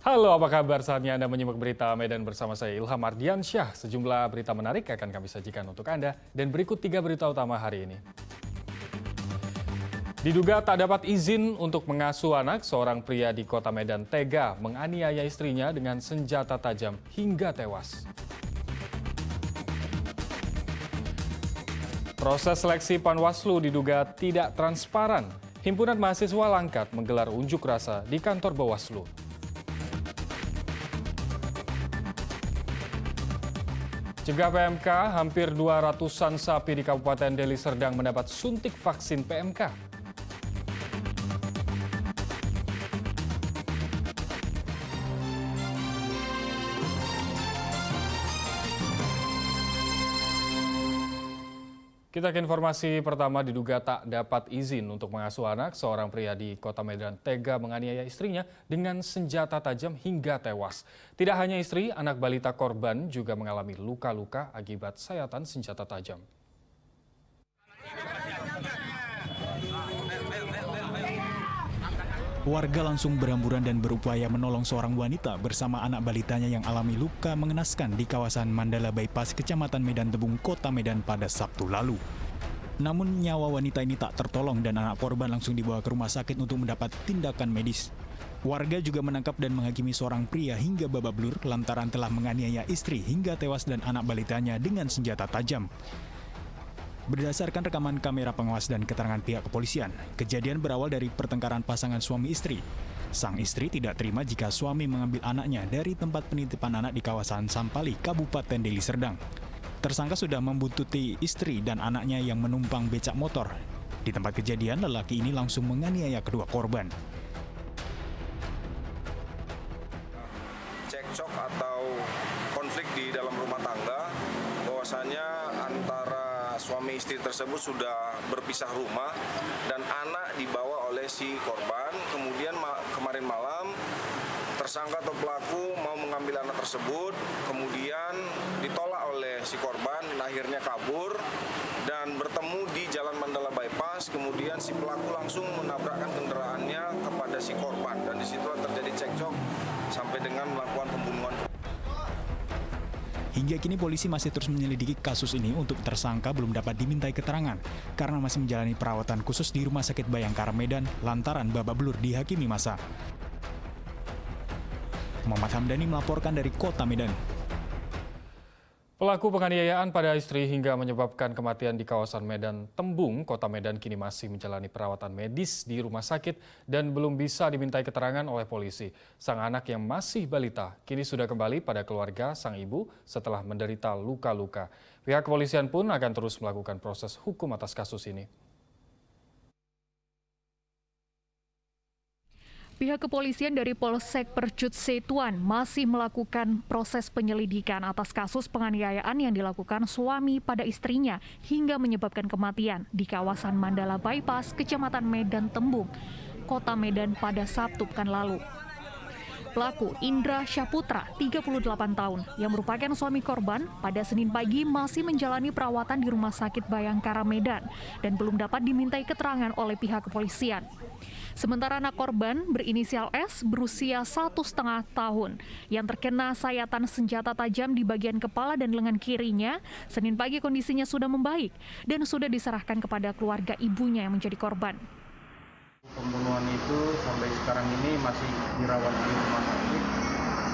Halo, apa kabar? Saatnya Anda menyimak berita Medan bersama saya Ilham Ardiansyah. Sejumlah berita menarik akan kami sajikan untuk Anda. Dan berikut 3 berita utama hari ini. Diduga tak dapat izin untuk mengasuh anak, seorang pria di kota Medan tega menganiaya istrinya dengan senjata tajam hingga tewas. Proses seleksi Panwaslu diduga tidak transparan. Himpunan Mahasiswa Langkat menggelar unjuk rasa di kantor Bawaslu. Cegah PMK, hampir 200-an sapi di Kabupaten Deli Serdang mendapat suntik vaksin PMK. Kita ke informasi pertama. Diduga tak dapat izin untuk mengasuh anak, seorang pria di kota Medan tega menganiaya istrinya dengan senjata tajam hingga tewas. Tidak hanya istri, anak balita korban juga mengalami luka-luka akibat sayatan senjata tajam. Warga langsung berhamburan dan berupaya menolong seorang wanita bersama anak balitanya yang alami luka mengenaskan di kawasan Mandala Bypass, Kecamatan Medan Tembung, Kota Medan pada Sabtu lalu. Namun nyawa wanita ini tak tertolong dan anak korban langsung dibawa ke rumah sakit untuk mendapat tindakan medis. Warga juga menangkap dan menghakimi seorang pria hingga babak belur lantaran telah menganiaya istri hingga tewas dan anak balitanya dengan senjata tajam. Berdasarkan rekaman kamera pengawas dan keterangan pihak kepolisian, kejadian berawal dari pertengkaran pasangan suami istri. Sang istri tidak terima jika suami mengambil anaknya dari tempat penitipan anak di kawasan Sampali, Kabupaten Deli Serdang. Tersangka sudah membuntuti istri dan anaknya yang menumpang becak motor. Di tempat kejadian, lelaki ini langsung menganiaya kedua korban. Cekcok atau konflik di dalam rumah tangga, bahwasanya antara suami istri tersebut sudah berpisah rumah dan anak dibawa oleh si korban. Kemudian kemarin malam tersangka atau pelaku mau mengambil anak tersebut, kemudian ditolak oleh si korban, akhirnya kabur dan bertemu di Jalan Mandala Bypass. Kemudian si pelaku langsung menabrakkan kendaraannya kepada si korban dan disitulah terjadi cekcok sampai dengan melakukan pembunuhan. Hingga kini polisi masih terus menyelidiki kasus ini. Untuk tersangka belum dapat dimintai keterangan karena masih menjalani perawatan khusus di Rumah Sakit Bayangkara Medan lantaran babak belur dihakimi massa. Muhammad Hamdani melaporkan dari Kota Medan. Pelaku penganiayaan pada istri hingga menyebabkan kematian di kawasan Medan Tembung, Kota Medan kini masih menjalani perawatan medis di rumah sakit dan belum bisa dimintai keterangan oleh polisi. Sang anak yang masih balita kini sudah kembali pada keluarga sang ibu setelah menderita luka-luka. Pihak kepolisian pun akan terus melakukan proses hukum atas kasus ini. Pihak kepolisian dari Polsek Percut Setuan masih melakukan proses penyelidikan atas kasus penganiayaan yang dilakukan suami pada istrinya hingga menyebabkan kematian di kawasan Mandala Bypass, Kecamatan Medan Tembung, Kota Medan pada Sabtu pekan lalu. Pelaku Indra Syaputra, 38 tahun, yang merupakan suami korban, pada Senin pagi masih menjalani perawatan di Rumah Sakit Bayangkara Medan dan belum dapat dimintai keterangan oleh pihak kepolisian. Sementara anak korban berinisial S berusia 1,5 tahun yang terkena sayatan senjata tajam di bagian kepala dan lengan kirinya, Senin pagi kondisinya sudah membaik dan sudah diserahkan kepada keluarga ibunya yang menjadi korban. Pembunuhan itu sampai sekarang ini masih dirawat di rumah sakit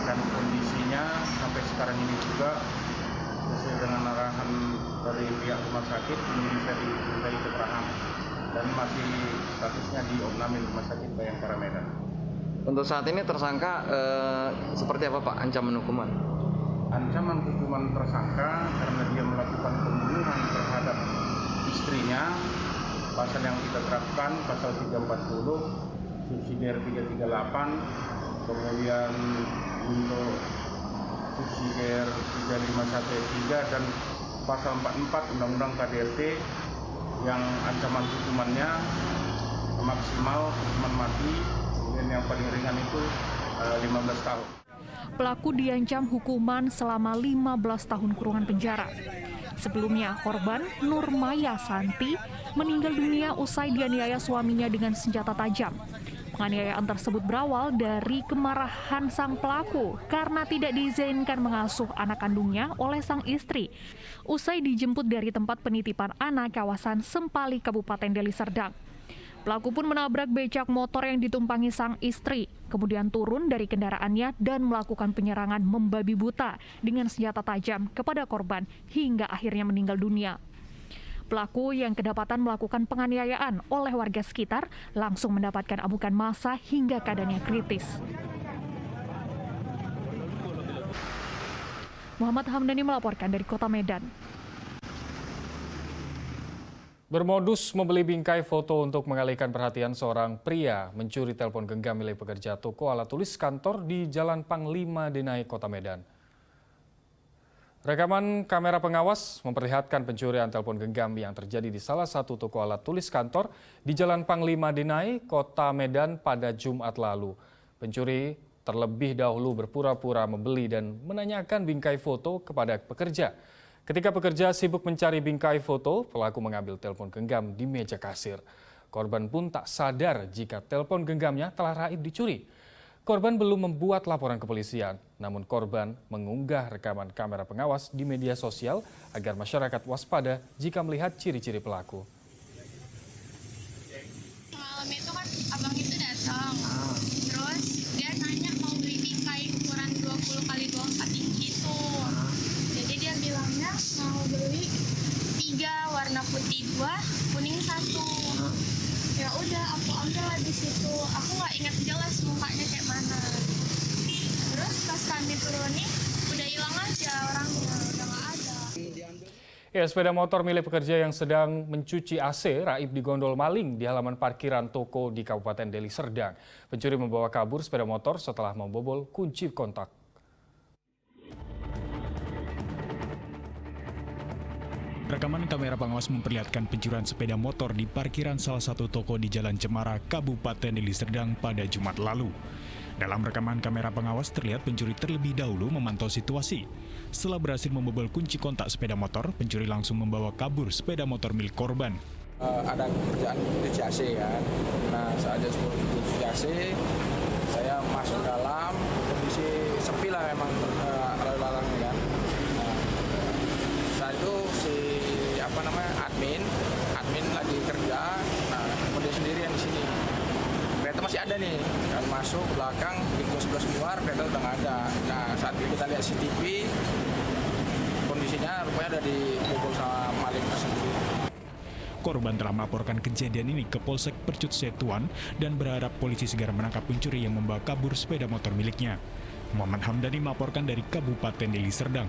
dan kondisinya sampai sekarang ini juga sesuai dengan arahan dari pihak rumah sakit belum bisa dimintai keterangan dan masih statusnya diopname Rumah Sakit Bayangkara Medan. Untuk saat ini tersangka seperti apa Pak ancaman hukuman? Ancaman hukuman tersangka karena dia melakukan pembunuhan terhadap istrinya, pasal yang kita terapkan pasal 340, subsidiar 338, kemudian untuk subsidiar 351 dan pasal 44 Undang-Undang KDRT yang ancaman hukumannya maksimal hukuman mati, kemudian yang paling ringan itu 15 tahun. Pelaku diancam hukuman selama 15 tahun kurungan penjara. Sebelumnya, korban Nurmaya Santi meninggal dunia usai dianiaya suaminya dengan senjata tajam. Penganiayaan tersebut berawal dari kemarahan sang pelaku karena tidak diizinkan mengasuh anak kandungnya oleh sang istri. Usai dijemput dari tempat penitipan anak kawasan Sempali, Kabupaten Deli Serdang. Pelaku pun menabrak becak motor yang ditumpangi sang istri, kemudian turun dari kendaraannya dan melakukan penyerangan membabi buta dengan senjata tajam kepada korban hingga akhirnya meninggal dunia. Pelaku yang kedapatan melakukan penganiayaan oleh warga sekitar langsung mendapatkan amukan massa hingga keadaannya kritis. Muhammad Hamdani melaporkan dari Kota Medan. Bermodus membeli bingkai foto untuk mengalihkan perhatian seorang pria mencuri telepon genggam milik pekerja toko alat tulis kantor di Jalan Panglima Denai, Kota Medan. Rekaman kamera pengawas memperlihatkan pencurian telepon genggam yang terjadi di salah satu toko alat tulis kantor di Jalan Panglima Denai, Kota Medan pada Jumat lalu. Pencuri terlebih dahulu berpura-pura membeli dan menanyakan bingkai foto kepada pekerja. Ketika pekerja sibuk mencari bingkai foto, pelaku mengambil telepon genggam di meja kasir. Korban pun tak sadar jika telepon genggamnya telah raib dicuri. Korban belum membuat laporan kepolisian, namun korban mengunggah rekaman kamera pengawas di media sosial agar masyarakat waspada jika melihat ciri-ciri pelaku. Malam itu kan abang itu datang, terus dia nanya mau beli bingkai ukuran 20x24 inci itu. Jadi dia bilangnya mau beli 3, warna putih 2, kuning 1. Ya udah aku ambil lah di situ. Aku nggak ingat jelas mukanya kayak mana. Terus pas kami turunin udah hilang aja orangnya, udah nggak ada. Ya, sepeda motor milik pekerja yang sedang mencuci AC raib digondol maling di halaman parkiran toko di Kabupaten Deli Serdang. Pencuri membawa kabur sepeda motor setelah membobol kunci kontak. Rekaman kamera pengawas memperlihatkan pencurian sepeda motor di parkiran salah satu toko di Jalan Cemara, Kabupaten Deli Serdang pada Jumat lalu. Dalam rekaman kamera pengawas terlihat pencuri terlebih dahulu memantau situasi. Setelah berhasil membobol kunci kontak sepeda motor, pencuri langsung membawa kabur sepeda motor milik korban. Ada kerjaan di CAC kan. Nah, saat di CAC, saya masuk dalam, kondisi sepi lah memang lalu lalangnya kan. Nah, saat itu admin lagi kerja, nah kondisi sendirian di sini. Kereta masih ada nih, kan masuk belakang, pintu sebelah keluar, kereta udah nggak ada. Nah, saat kita lihat CCTV, kondisinya rupanya udah dibobol sama maling tersebut. Korban telah melaporkan kejadian ini ke Polsek Percut Setuan dan berharap polisi segera menangkap pencuri yang membawa kabur sepeda motor miliknya. Muhammad Hamdani melaporkan dari Kabupaten Deli Serdang.